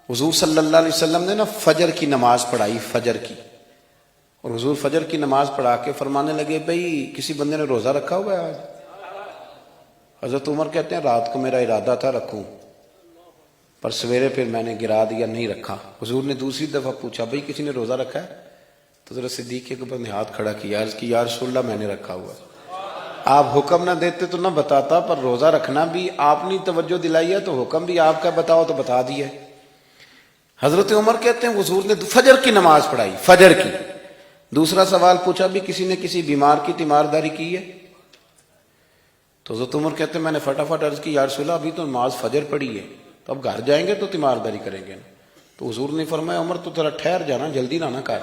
حضور صلی اللہ علیہ وسلم نے نا فجر کی نماز پڑھائی، فجر کی، اور حضور فجر کی نماز پڑھا کے فرمانے لگے بھئی کسی بندے نے روزہ رکھا ہوا ہے آج؟ حضرت عمر کہتے ہیں رات کو میرا ارادہ تھا رکھوں، پر سویرے پھر میں نے گرا دیا، نہیں رکھا۔ حضور نے دوسری دفعہ پوچھا بھئی کسی نے روزہ رکھا ہے؟ تو حضرت صدیق اکبر نے ہاتھ کھڑا کیا، عرض کی یا رسول اللہ میں نے رکھا ہوا ہے۔ آپ حکم نہ دیتے تو نہ بتاتا، پر روزہ رکھنا بھی آپ نے توجہ دلائی ہے تو حکم بھی آپ کا بتاؤ تو بتا دیا۔ حضرت عمر کہتے ہیں حضور نے فجر کی نماز پڑھائی، فجر کی۔ دوسرا سوال پوچھا بھی کسی نے کسی بیمار کی تیمارداری کی ہے؟ تو حضرت عمر کہتے ہیں میں نے فٹافٹ عرض کی یا رسول اللہ ابھی تو نماز فجر پڑھی ہے، تو اب گھر جائیں گے تو تیمارداری کریں گے۔ تو حضور نے فرمایا عمر تو ذرا ٹھہر جانا، جلدی نہ کر،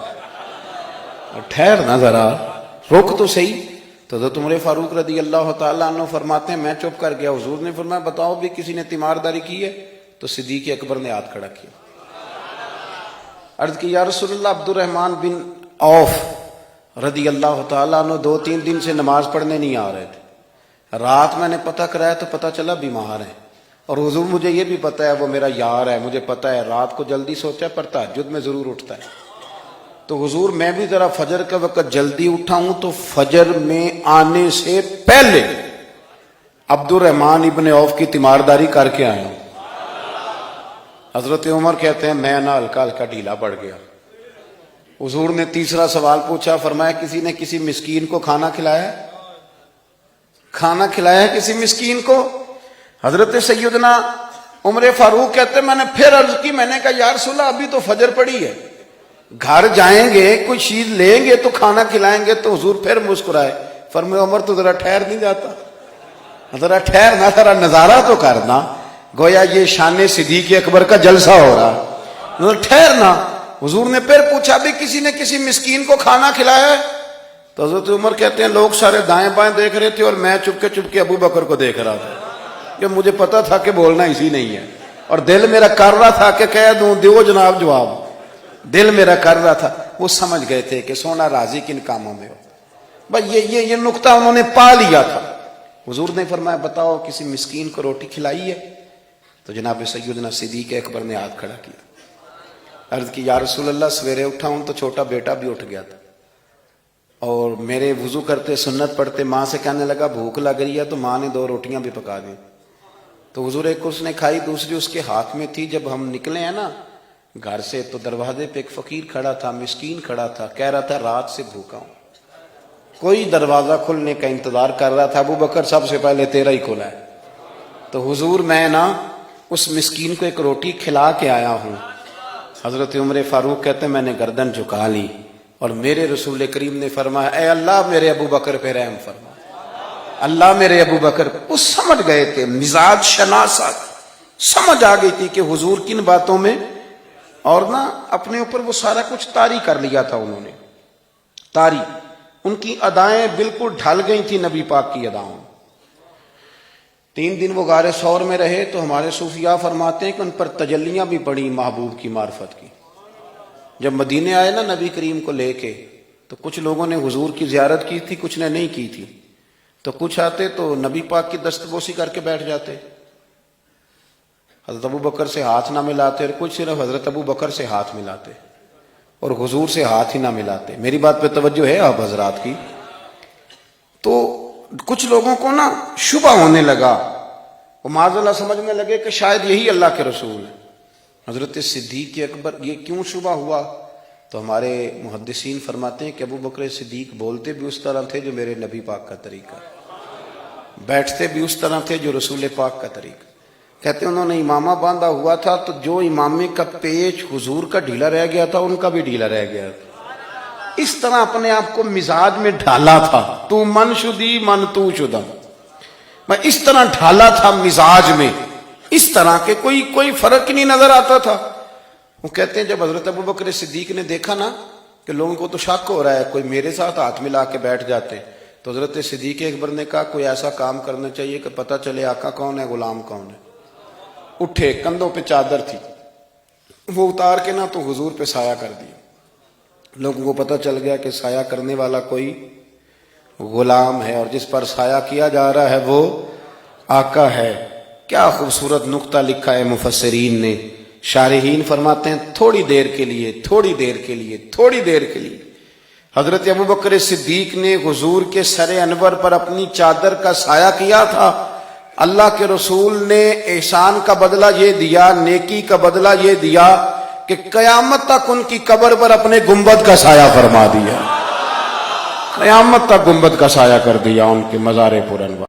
ٹھہر نہ ذرا، رک تو صحیح۔ تو حضرت عمر فاروق رضی اللہ تعالیٰ عنہ فرماتے ہیں میں چپ کر گیا، حضور نے فرمایا بتاؤ بھی کسی نے تیمارداری کی ہے؟ تو صدیق اکبر نے ہاتھ کھڑا کیا، عرض کی یا رسول اللہ عبد الرحمن بن عوف رضی اللہ تعالیٰ عنہ 2-3 دن سے نماز پڑھنے نہیں آ رہے تھے، رات میں نے پتہ کرایا تو پتہ چلا بیمار ہیں، اور حضور مجھے یہ بھی پتہ ہے وہ میرا یار ہے، مجھے پتہ ہے رات کو جلدی سوتا ہے پر تہجد میں ضرور اٹھتا ہے، تو حضور میں بھی ذرا فجر کا وقت جلدی اٹھا ہوں تو فجر میں آنے سے پہلے عبد الرحمن ابن عوف کی تیمارداری کر کے آیا ہوں۔ حضرت عمر کہتے ہیں میں نا ہلکا ہلکا ڈھیلا پڑ گیا۔ حضور نے تیسرا سوال پوچھا، فرمایا کسی نے کسی مسکین کو کھانا کھلایا ہے؟ کھانا کھلایا ہے کسی مسکین کو؟ حضرت سیدنا عمر فاروق کہتے ہیں میں نے پھر عرض کی، میں نے کہا یا رسول اللہ ابھی تو فجر پڑی ہے، گھر جائیں گے کوئی چیز لیں گے تو کھانا کھلائیں گے۔ تو حضور پھر مسکرائے، فرمایا عمر تو ذرا ٹھہر نہیں جاتا، ذرا ٹھہر نہ، ذرا نظارہ تو کرنا، گویا یہ شان صدیق اکبر کا جلسہ ہو رہا، ٹھہرنا۔ حضور نے پھر پوچھا بھی کسی نے کسی مسکین کو کھانا کھلایا ہے؟ تو حضرت عمر کہتے ہیں لوگ سارے دائیں بائیں دیکھ رہے تھے اور میں چپ کے ابو بکر کو دیکھ رہا تھا، کہ مجھے پتا تھا کہ بولنا اسی نہیں ہے، اور دل میرا کر رہا تھا کہ کہہ دوں دیو جناب جواب، دل میرا کر رہا تھا۔ وہ سمجھ گئے تھے کہ سونا راضی کن کاموں میں ہو، بس یہ نقطہ انہوں نے پا لیا تھا۔ حضور نے فرمایا بتاؤ کسی مسکین کو روٹی کھلائی ہے؟ تو جناب سیدنا صدیق اکبر نے ہاتھ کھڑا کیا، عرض کی یا رسول اللہ سویرے اٹھا ہوں تو چھوٹا بیٹا بھی اٹھ گیا تھا، اور میرے وضو کرتے سنت پڑھتے ماں سے کہنے لگا بھوک لگ رہی ہے، تو ماں نے 2 روٹیاں بھی پکا دیں، تو حضور ایک اس نے کھائی دوسری اس کے ہاتھ میں تھی۔ جب ہم نکلے ہیں نا گھر سے تو دروازے پہ ایک فقیر کھڑا تھا، مسکین کھڑا تھا، کہہ رہا تھا رات سے بھوکا ہوں، کوئی دروازہ کھلنے کا انتظار کر رہا تھا، ابو بکر سب سے پہلے تیرا ہی کھلا ہے۔ تو حضور میں نا اس مسکین کو ایک روٹی کھلا کے آیا ہوں۔ حضرت عمر فاروق کہتے ہیں میں نے گردن جھکا لی، اور میرے رسول کریم نے فرمایا اے اللہ میرے ابو بکر پہ رحم فرما، اللہ میرے ابو بکر۔ وہ سمجھ گئے تھے، مزاج شناست سمجھ آ گئی تھی کہ حضور کن باتوں میں، اور نا اپنے اوپر وہ سارا کچھ طاری کر لیا تھا انہوں نے، طاری، ان کی ادائیں بالکل ڈھل گئی تھی نبی پاک کی اداؤں۔ 3 دن وہ غار ثور میں رہے تو ہمارے صوفیاء فرماتے ہیں کہ ان پر تجلیاں بھی پڑی محبوب کی معرفت کی۔ جب مدینے آئے نا نبی کریم کو لے کے، تو کچھ لوگوں نے حضور کی زیارت کی تھی، کچھ نے نہیں کی تھی، تو کچھ آتے تو نبی پاک کی دستبوسی کر کے بیٹھ جاتے، حضرت ابو بکر سے ہاتھ نہ ملاتے، اور کچھ صرف حضرت ابو بکر سے ہاتھ ملاتے اور حضور سے ہاتھ ہی نہ ملاتے۔ میری بات پہ توجہ ہے آپ حضرات کی؟ تو کچھ لوگوں کو نا شبہ ہونے لگا، وہ معاذ اللہ سمجھنے لگے کہ شاید یہی اللہ کے رسول ہیں۔ حضرت صدیق اکبر یہ کیوں شبہ ہوا؟ تو ہمارے محدثین فرماتے ہیں کہ ابو بکر صدیق بولتے بھی اس طرح تھے جو میرے نبی پاک کا طریقہ، بیٹھتے بھی اس طرح تھے جو رسول پاک کا طریقہ۔ کہتے ہیں انہوں نے امامہ باندھا ہوا تھا تو جو امامے کا پیچ حضور کا ڈھیلا رہ گیا تھا ان کا بھی ڈھیلا رہ گیا تھا، اس طرح اپنے آپ کو مزاج میں ڈھالا تھا، تو من شدی من تو شدم، میں اس طرح ڈھالا تھا مزاج میں، اس طرح کہ کوئی فرق نہیں نظر آتا تھا۔ وہ کہتے ہیں جب حضرت ابو بکر صدیق نے دیکھا نا کہ لوگوں کو تو شک ہو رہا ہے، کوئی میرے ساتھ ہاتھ ملا کے بیٹھ جاتے، تو حضرت صدیق اکبر نے کہا کوئی ایسا کام کرنا چاہیے کہ پتہ چلے آقا کون ہے غلام کون ہے۔ اٹھے، کندھوں پہ چادر تھی، وہ اتار کے نا تو حضور پہ سایہ کر دیا، لوگوں کو پتہ چل گیا کہ سایہ کرنے والا کوئی غلام ہے، اور جس پر سایہ کیا جا رہا ہے وہ آقا ہے۔ کیا خوبصورت نقطہ لکھا ہے مفسرین نے شارحین فرماتے ہیں تھوڑی دیر کے لیے، تھوڑی دیر کے لیے، تھوڑی دیر کے لیے حضرت ابوبکر صدیق نے حضور کے سر انور پر اپنی چادر کا سایہ کیا تھا۔ اللہ کے رسول نے احسان کا بدلہ یہ دیا، نیکی کا بدلہ یہ دیا کہ قیامت تک ان کی قبر پر اپنے گنبد کا سایہ فرما دیا، قیامت تک گنبد کا سایہ کر دیا ان کے مزار پر انور۔